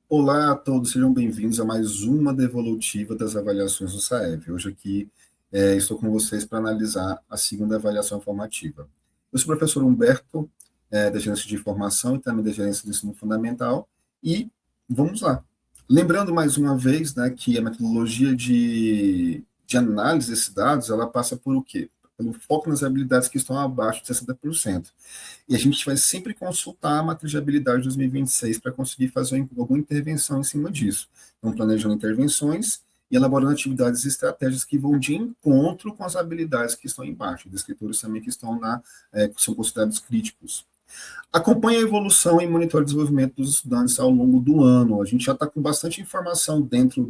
Olá a todos, sejam bem-vindos a mais uma devolutiva das avaliações do SAEV. Hoje aqui estou com vocês para analisar a segunda avaliação formativa. Eu sou o professor Humberto, da Gerência de Informação e também da Gerência de Ensino Fundamental, e vamos lá. Lembrando mais uma vez, né, que a metodologia de análise desses dados, ela passa por o quê? Pelo foco nas habilidades que estão abaixo de 60%. E a gente vai sempre consultar a matriz de habilidade de 2026 para conseguir fazer alguma intervenção em cima disso. Então, planejando intervenções e elaborando atividades e estratégias que vão de encontro com as habilidades que estão embaixo, descritores também que estão que são considerados críticos. Acompanhe a evolução e monitore o desenvolvimento dos estudantes ao longo do ano. A gente já está com bastante informação dentro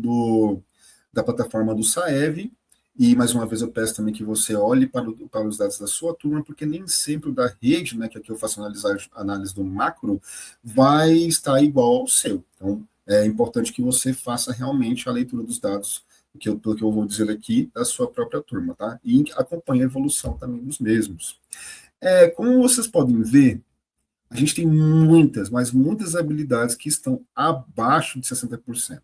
da plataforma do SAEV, e, mais uma vez, eu peço também que você olhe para os dados da sua turma, porque nem sempre o da rede, né, que aqui eu faço análise do macro, vai estar igual ao seu. Então, é importante que você faça realmente a leitura dos dados que eu vou dizer aqui da sua própria turma, tá? E acompanhe a evolução também dos mesmos. Como vocês podem ver, a gente tem muitas, mas muitas habilidades que estão abaixo de 60%.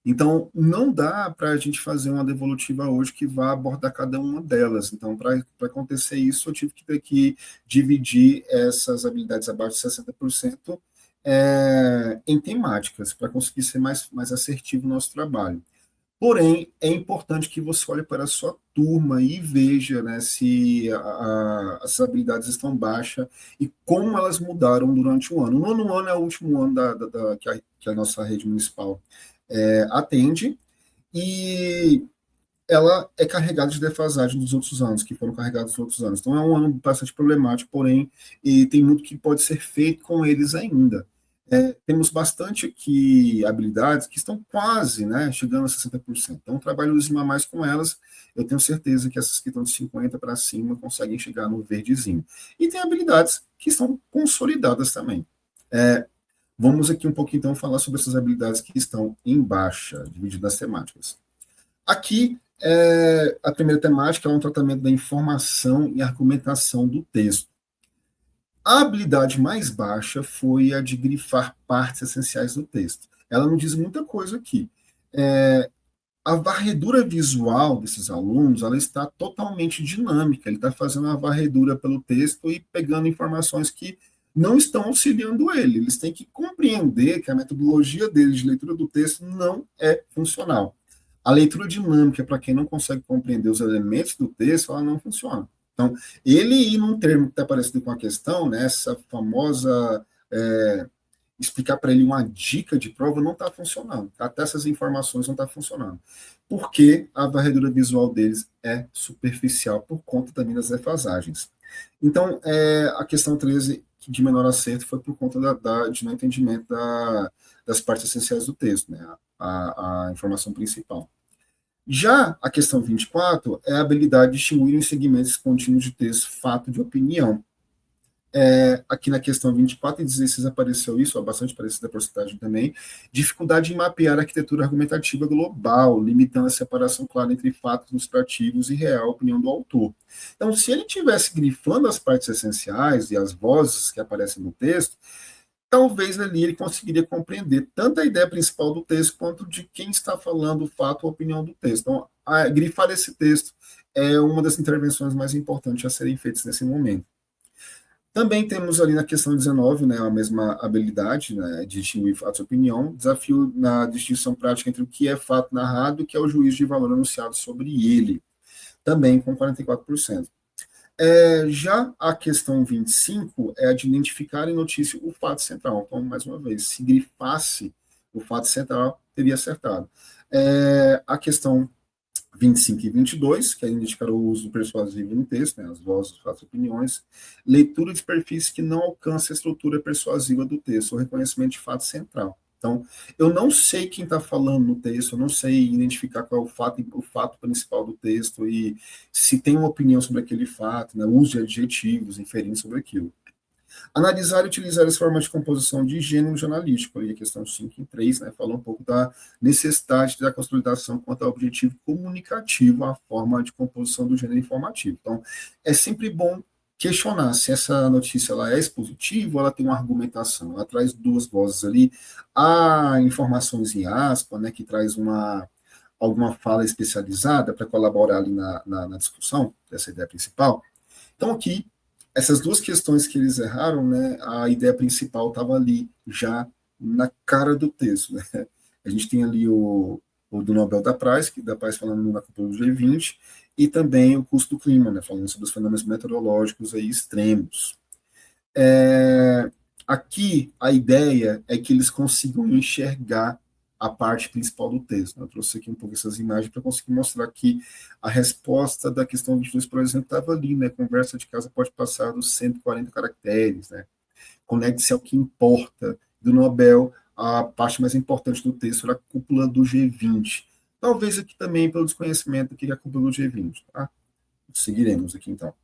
Então, não dá para a gente fazer uma devolutiva hoje que vá abordar cada uma delas. Então, para acontecer isso, eu tive que ter que dividir essas habilidades abaixo de 60% em temáticas, para conseguir ser mais assertivo no nosso trabalho. Porém, é importante que você olhe para a sua turma e veja, né, se as habilidades estão baixas e como elas mudaram durante o ano. O nono ano é o último ano que a nossa rede municipal atende, e ela é carregada de defasagem dos outros anos, que foram carregados dos outros anos. Então é um ano bastante problemático, porém, e tem muito que pode ser feito com eles ainda. Temos bastante aqui habilidades que estão quase, né, chegando a 60%. Então, trabalho a mais com elas. Eu tenho certeza que essas que estão de 50 para cima conseguem chegar no verdezinho. E tem habilidades que estão consolidadas também. Vamos aqui um pouquinho, então, falar sobre essas habilidades que estão em baixa, divididas nas temáticas. Aqui, a primeira temática é um tratamento da informação e argumentação do texto. A habilidade mais baixa foi a de grifar partes essenciais do texto. Ela não diz muita coisa aqui. A varredura visual desses alunos, ela está totalmente dinâmica. Ele está fazendo a varredura pelo texto e pegando informações que não estão auxiliando ele. Eles têm que compreender que a metodologia deles de leitura do texto não é funcional. A leitura dinâmica, para quem não consegue compreender os elementos do texto, ela não funciona. Então, ele ir num termo que está parecido com a questão, né, essa famosa explicar para ele uma dica de prova não está funcionando. Até essas informações não estão funcionando. Porque a varredura visual deles é superficial por conta também das defasagens. Então, a questão 13, de menor acerto, foi por conta de não entendimento das partes essenciais do texto, né? A informação principal. Já a questão 24 é a habilidade de distinguir em segmentos contínuos de texto fato de opinião. Aqui na questão 24 e 16 apareceu isso, bastante parecida a porcentagem também, dificuldade em mapear a arquitetura argumentativa global, limitando a separação clara entre fatos ilustrativos e real opinião do autor. Então, se ele tivesse grifando as partes essenciais e as vozes que aparecem no texto, talvez ali ele conseguiria compreender tanto a ideia principal do texto quanto de quem está falando o fato ou a opinião do texto. Então, grifar esse texto é uma das intervenções mais importantes a serem feitas nesse momento. Também temos ali na questão 19, né, a mesma habilidade, né, de distinguir fatos e opinião, desafio na distinção prática entre o que é fato narrado e o que é o juízo de valor anunciado sobre ele, também com 44%. Já a questão 25 é a de identificar em notícia o fato central. Então, mais uma vez, se grifasse o fato central, teria acertado. A questão 25 e 22, que é indicar o uso persuasivo no texto, né, as vozes, os fatos e opiniões, leitura de perfis que não alcança a estrutura persuasiva do texto, o reconhecimento de fato central. Então, eu não sei quem está falando no texto, eu não sei identificar qual é o fato principal do texto e se tem uma opinião sobre aquele fato, né, uso de adjetivos inferindo sobre aquilo. Analisar e utilizar as formas de composição de gênero jornalístico, aí a questão 5 e 3, né, fala um pouco da necessidade da consolidação quanto ao objetivo comunicativo, a forma de composição do gênero informativo. Então, é sempre bom questionar se essa notícia ela é expositiva ou ela tem uma argumentação. Ela traz duas vozes ali, há informações em aspas, né, que traz alguma fala especializada para colaborar ali na discussão dessa ideia principal. Então, aqui, essas duas questões que eles erraram, né, a ideia principal estava ali, já na cara do texto. Né? A gente tem ali o do Nobel da Paz falando na cúpula do G20, e também o custo do clima, né, falando sobre os fenômenos meteorológicos aí extremos. Aqui, a ideia é que eles consigam enxergar a parte principal do texto. Eu trouxe aqui um pouco essas imagens para conseguir mostrar que a resposta da questão 22, por exemplo, estava ali, né? Conversa de casa pode passar dos 140 caracteres, né? Conecte-se ao que importa. Do Nobel, a parte mais importante do texto era a cúpula do G20. Talvez aqui também pelo desconhecimento do que é a cúpula do G20, tá? Seguiremos aqui, então.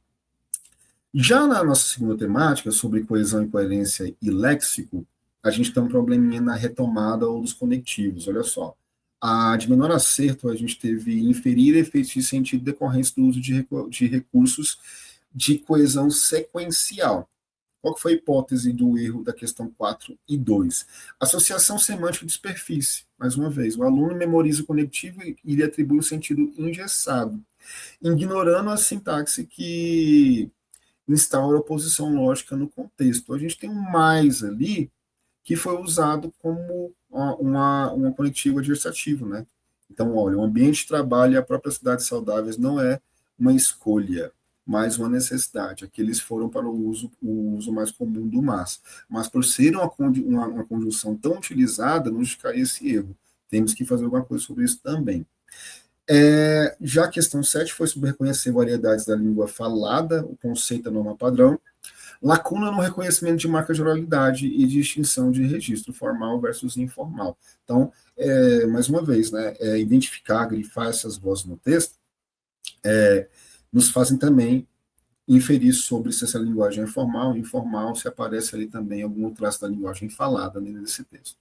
Já na nossa segunda temática, sobre coesão e coerência e léxico, a gente tem um probleminha na retomada ou dos conectivos. Olha só. De menor acerto, a gente teve inferir efeitos de sentido decorrentes do uso de recursos de coesão sequencial. Qual que foi a hipótese do erro da questão 4 e 2? Associação semântica de superfície. Mais uma vez, o aluno memoriza o conectivo e lhe atribui um sentido engessado, ignorando a sintaxe que instaura a posição lógica no contexto. A gente tem um mais ali que foi usado como uma conectivo adversativo, né? Então, olha, o ambiente de trabalho e a própria cidade saudáveis não é uma escolha, mas uma necessidade. Aqui eles foram para o uso mais comum do mas por ser uma conjunção tão utilizada, não justificaria esse erro. Temos que fazer alguma coisa sobre isso também. Já a questão 7 foi sobre reconhecer variedades da língua falada, o conceito da norma padrão, lacuna no reconhecimento de marca de oralidade e distinção de registro formal versus informal. Então, mais uma vez, né, identificar, grifar essas vozes no texto, nos fazem também inferir sobre se essa linguagem é formal, informal, se aparece ali também algum traço da linguagem falada nesse texto.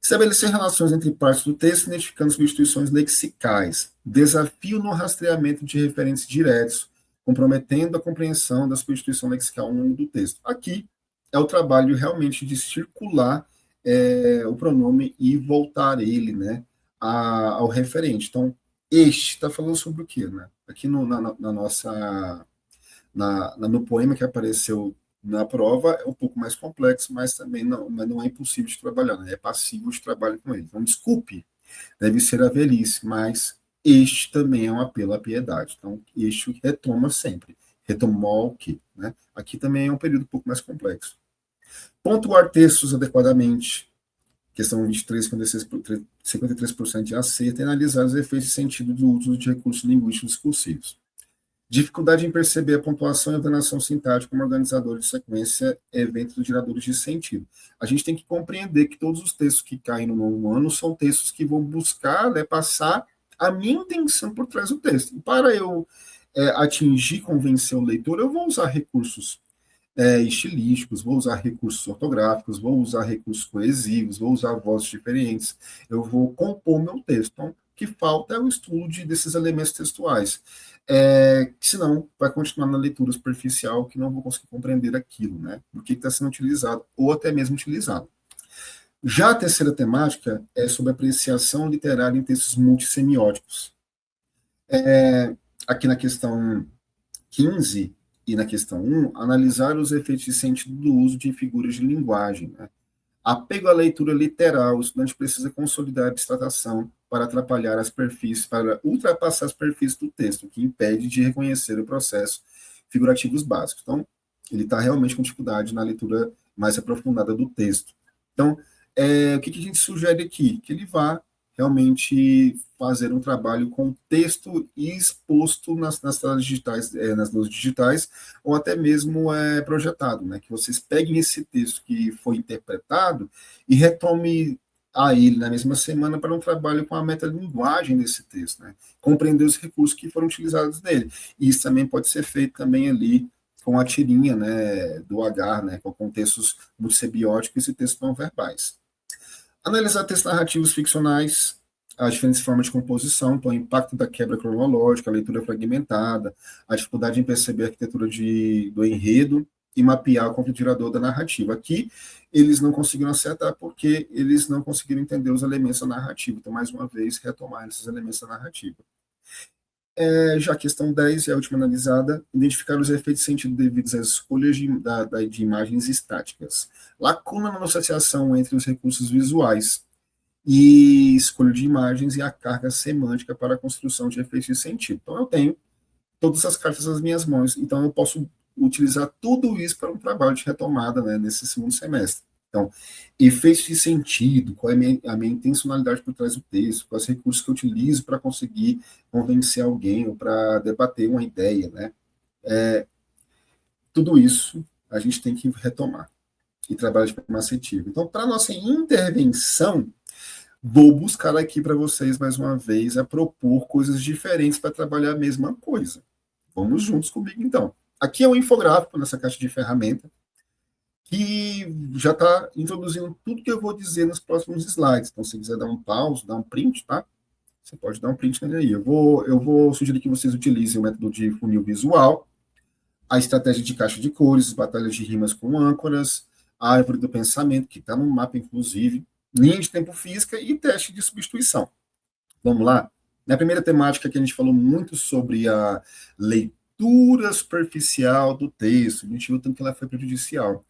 Estabelecer relações entre partes do texto, identificando substituições lexicais. Desafio no rastreamento de referentes diretos, comprometendo a compreensão da substituição lexical ao longo do texto. Aqui é o trabalho realmente de circular o pronome e voltar ele, né, ao referente. Então, este está falando sobre o quê? Né? Aqui na nossa... no poema que apareceu na prova é um pouco mais complexo, mas também não é impossível de trabalhar, né? É passivo de trabalho com ele. Então, desculpe, deve ser a velhice, mas este também é um apelo à piedade. Então, este retoma sempre. Retomou o quê? Né? Aqui também é um período um pouco mais complexo. Pontuar textos adequadamente. Questão 23, 53% de acerto e analisar os efeitos de sentido do uso de recursos linguísticos discursivos. Dificuldade em perceber a pontuação e ordenação sintática como organizador de sequência, eventos dos geradores de sentido. A gente tem que compreender que todos os textos que caem no novo ano são textos que vão buscar, né, passar a minha intenção por trás do texto. E para eu atingir, convencer o leitor, eu vou usar recursos estilísticos, vou usar recursos ortográficos, vou usar recursos coesivos, vou usar vozes diferentes, eu vou compor meu texto. Então, o que falta é o estudo desses elementos textuais. Que senão vai continuar na leitura superficial, que não vou conseguir compreender aquilo, né? O que está sendo utilizado, ou até mesmo utilizado. Já a terceira temática é sobre apreciação literária em textos multissemióticos. Aqui na questão 15 e na questão 1, analisar os efeitos de sentido do uso de figuras de linguagem. Né? Apego à leitura literal, o estudante precisa consolidar a distatação para atrapalhar as superfícies, para ultrapassar as superfícies do texto, que impede de reconhecer o processo figurativos básicos. Então, ele está realmente com dificuldade na leitura mais aprofundada do texto. Então, o que a gente sugere aqui? Que ele vá realmente fazer um trabalho com texto exposto nas telas digitais, nas luzes digitais, ou até mesmo projetado, né? Que vocês peguem esse texto que foi interpretado e retome a ele na mesma semana para um trabalho com a metalinguagem desse texto, né? Compreender os recursos que foram utilizados nele. E isso também pode ser feito também ali com a tirinha, né, do H, né, com textos multissebióticos e textos não verbais. Analisar textos narrativos ficcionais, as diferentes formas de composição, então o impacto da quebra cronológica, a leitura fragmentada, a dificuldade em perceber a arquitetura do enredo e mapear o conflito gerador da narrativa. Aqui, eles não conseguiram acertar porque eles não conseguiram entender os elementos da narrativa. Então, mais uma vez, retomar esses elementos da narrativa. Já a questão 10 é a última analisada, identificar os efeitos de sentido devidos às escolhas de imagens estáticas. Lacuna na associação entre os recursos visuais e escolha de imagens e a carga semântica para a construção de efeitos de sentido. Então, eu tenho todas as cartas nas minhas mãos, então eu posso utilizar tudo isso para um trabalho de retomada, né, nesse segundo semestre. Então, efeitos de sentido, qual é a minha intencionalidade por trás do texto, quais recursos que eu utilizo para conseguir convencer alguém ou para debater uma ideia, né? Tudo isso a gente tem que retomar e trabalhar de forma assertiva. Então, para nossa intervenção, vou buscar aqui para vocês, mais uma vez, a propor coisas diferentes para trabalhar a mesma coisa. Vamos juntos comigo, então. Aqui é um infográfico nessa caixa de ferramenta, que já está introduzindo tudo que eu vou dizer nos próximos slides. Então, se quiser dar um pause, dar um print, tá? Você pode dar um print nele aí. Eu vou sugerir que vocês utilizem o método de funil visual, a estratégia de caixa de cores, batalhas de rimas com âncoras, a árvore do pensamento, que está no mapa, inclusive, linha de tempo física e teste de substituição. Vamos lá? Na primeira temática que a gente falou muito sobre a leitura superficial do texto, a gente viu tanto que ela foi prejudicial.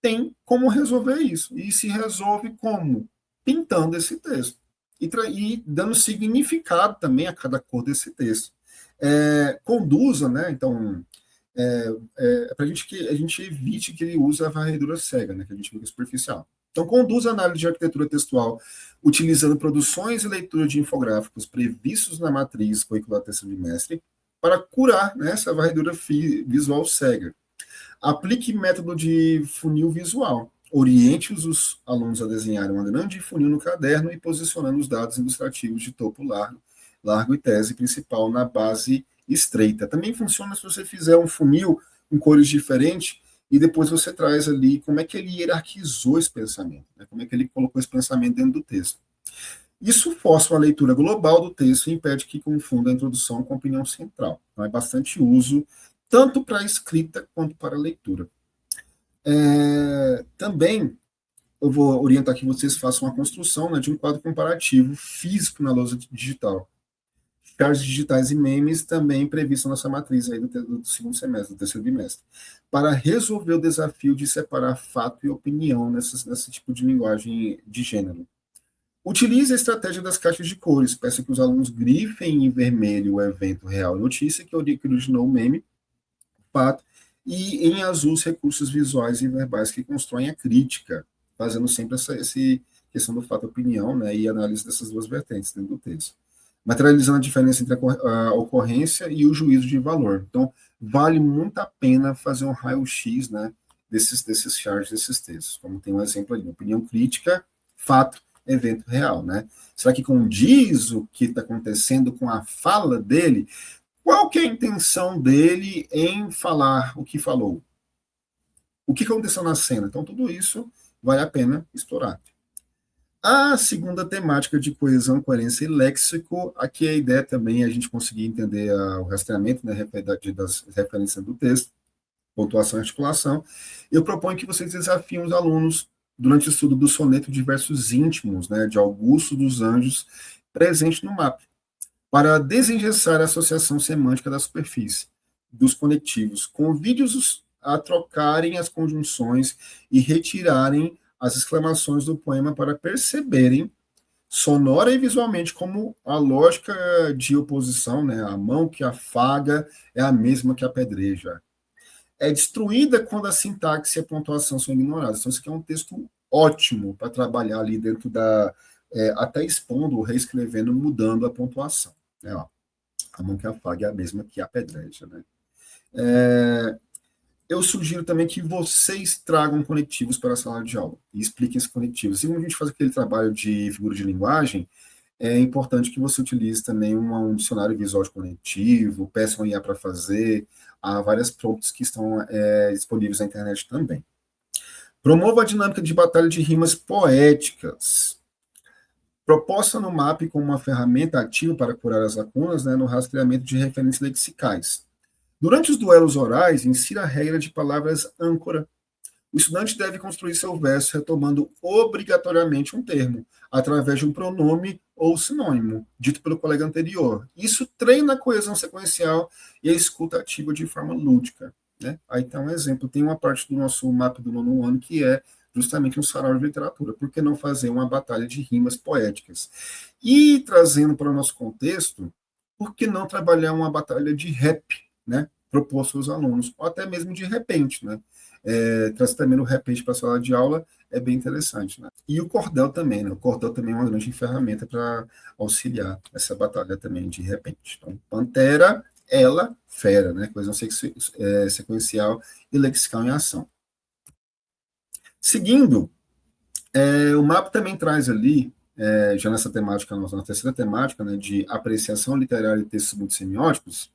Tem como resolver isso. E se resolve como? Pintando esse texto. E dando significado também a cada cor desse texto. Conduza, né? Então, para que a gente evite que ele use a varredura cega, né? Que a gente fica superficial. Então, conduz a análise de arquitetura textual utilizando produções e leitura de infográficos previstos na matriz curricular terceiro bimestre para curar, né, essa varredura visual cega. Aplique método de funil visual. Oriente os alunos a desenharem uma grande funil no caderno e posicionando os dados ilustrativos de topo largo e tese principal na base estreita. Também funciona se você fizer um funil com cores diferentes e depois você traz ali como é que ele hierarquizou esse pensamento, né? Como é que ele colocou esse pensamento dentro do texto. Isso força uma leitura global do texto e impede que confunda a introdução com a opinião central. Então, é bastante uso, tanto para a escrita quanto para a leitura. Também, eu vou orientar que vocês façam uma construção, né, de um quadro comparativo físico na lousa digital. Cards digitais e memes também previsto nessa matriz aí do segundo semestre, do terceiro bimestre, para resolver o desafio de separar fato e opinião nesse tipo de linguagem de gênero. Utilize a estratégia das caixas de cores, peça que os alunos grifem em vermelho o evento real notícia, que originou o meme, fato, e em azul os recursos visuais e verbais que constroem a crítica, fazendo sempre essa questão do fato e opinião, né, e análise dessas duas vertentes dentro do texto. Materializando a diferença entre a ocorrência e o juízo de valor. Então, vale muito a pena fazer um raio-x, né, desses charts, desses textos, como tem um exemplo ali, opinião crítica, fato, evento real, né? Será que condiz o que está acontecendo com a fala dele? Qual que é a intenção dele em falar o que falou? O que aconteceu na cena? Então, tudo isso vale a pena explorar. A segunda temática de coesão, coerência e léxico, aqui a ideia também é a gente conseguir entender o rastreamento, né, das referências do texto, pontuação e articulação. Eu proponho que vocês desafiem os alunos durante o estudo do soneto de versos íntimos, né, de Augusto dos Anjos, presente no mapa, para desengessar a associação semântica da superfície, dos conectivos. Convide-os a trocarem as conjunções e retirarem as exclamações do poema para perceberem, sonora e visualmente, como a lógica de oposição, né, a mão que afaga é a mesma que apedreja. É destruída quando a sintaxe e a pontuação são ignoradas. Então, isso aqui é um texto ótimo para trabalhar ali dentro até expondo, reescrevendo, mudando a pontuação. Né, ó. A mão que afaga é a mesma que apedreja. Né? Eu sugiro também que vocês tragam conectivos para a sala de aula e expliquem esses conectivos. Assim como a gente faz aquele trabalho de figura de linguagem, é importante que você utilize também um dicionário visual de conectivo, peça um IA para fazer, há várias prompts que estão disponíveis na internet também. Promova a dinâmica de batalha de rimas poéticas. Proposta no MAP como uma ferramenta ativa para curar as lacunas, né, no rastreamento de referências lexicais. Durante os duelos orais, insira a regra de palavras âncora. O estudante deve construir seu verso retomando obrigatoriamente um termo, através de um pronome ou sinônimo, dito pelo colega anterior. Isso treina a coesão sequencial e a escuta ativa de forma lúdica. Né? Aí tem um exemplo, tem uma parte do nosso mapa do nono ano que é justamente um sarau de literatura. Por que não fazer uma batalha de rimas poéticas? E trazendo para o nosso contexto, por que não trabalhar uma batalha de rap, né? Proposto aos alunos, ou até mesmo de repente, né? Traz também no repente para a sala de aula, é bem interessante. Né? E o cordel também, né? O cordel também é uma grande ferramenta para auxiliar essa batalha também de repente. Então, Pantera, ela, fera, né? Coesão sequencial e lexical em ação. Seguindo, o mapa também traz ali, já nessa temática, na terceira temática, né, de apreciação literária de textos multissemióticos,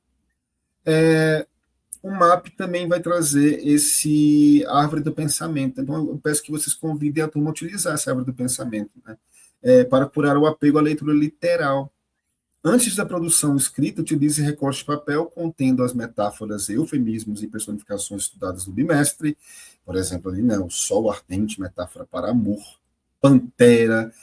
o MAP também vai trazer esse árvore do pensamento. Então, eu peço que vocês convidem a turma a utilizar essa árvore do pensamento, né, para curar o apego à leitura literal. Antes da produção escrita, utilize recorte de papel contendo as metáforas, eufemismos e personificações estudadas no bimestre. Por exemplo, ali, né, o sol ardente, metáfora para amor, pantera,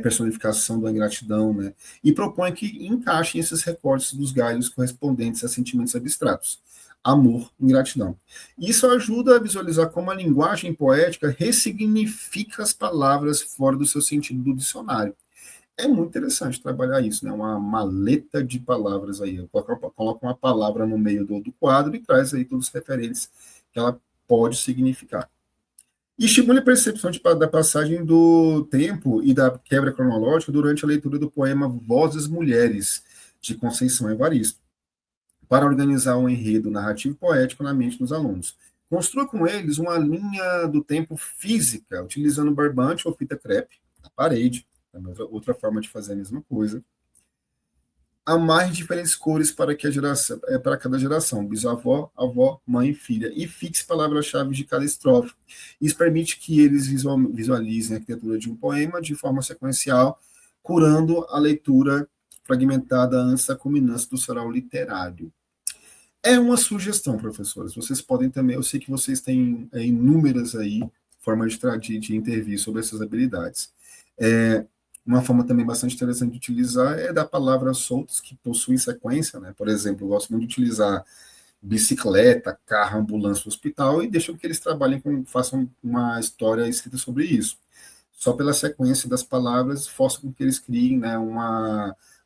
personificação da ingratidão, né? E propõe que encaixem esses recortes dos galhos correspondentes a sentimentos abstratos. Amor, ingratidão. Isso ajuda a visualizar como a linguagem poética ressignifica as palavras fora do seu sentido do dicionário. É muito interessante trabalhar isso, né? Uma maleta de palavras aí. Eu coloco uma palavra no meio do quadro e traz aí todos os referentes que ela pode significar. E estimule a percepção da passagem do tempo e da quebra cronológica durante a leitura do poema Vozes Mulheres, de Conceição Evaristo, para organizar um enredo narrativo poético na mente dos alunos. Construa com eles uma linha do tempo física, utilizando barbante ou fita crepe na parede, outra forma de fazer a mesma coisa. Amarre diferentes cores para cada geração, bisavó, avó, mãe e filha, e fixe palavras-chave de cada estrofe. Isso permite que eles visualizem a arquitetura de um poema de forma sequencial, curando a leitura fragmentada antes da culminância do sarau literário. É uma sugestão, professores. Vocês podem também, eu sei que vocês têm inúmeras aí formas de intervir sobre essas habilidades. Uma forma também bastante interessante de utilizar é dar palavras soltas que possuem sequência, né? Por exemplo, eu gosto muito de utilizar bicicleta, carro, ambulância, hospital, e deixo que eles trabalhem façam uma história escrita sobre isso. Só pela sequência das palavras, força com que eles criem, né,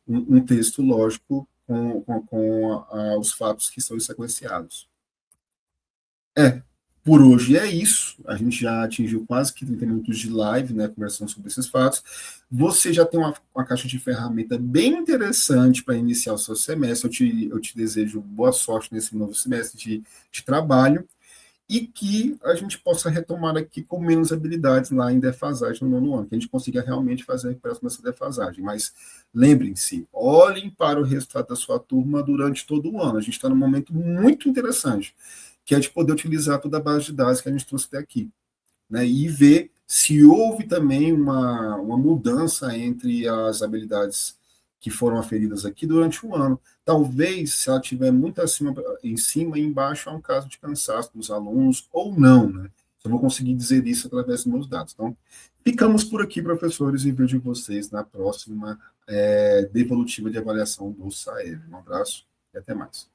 um texto lógico com os fatos que são sequenciados. Por hoje é isso. A gente já atingiu quase que 30 minutos de live, né, conversando sobre esses fatos. Você já tem uma caixa de ferramenta bem interessante para iniciar o seu semestre. Eu te desejo boa sorte nesse novo semestre de trabalho e que a gente possa retomar aqui com menos habilidades lá em defasagem no nono ano, que a gente consiga realmente fazer a recuperação dessa defasagem. Mas lembrem-se, olhem para o resultado da sua turma durante todo o ano. A gente está num momento muito interessante, que é de poder utilizar toda a base de dados que a gente trouxe até aqui, né, e ver se houve também uma mudança entre as habilidades que foram aferidas aqui durante o ano. Talvez, se ela estiver muito em cima e embaixo, há um caso de cansaço dos alunos, ou não, né? Eu vou conseguir dizer isso através dos meus dados. Então, ficamos por aqui, professores, e vejo vocês na próxima devolutiva de avaliação do SAEB. Um abraço e até mais.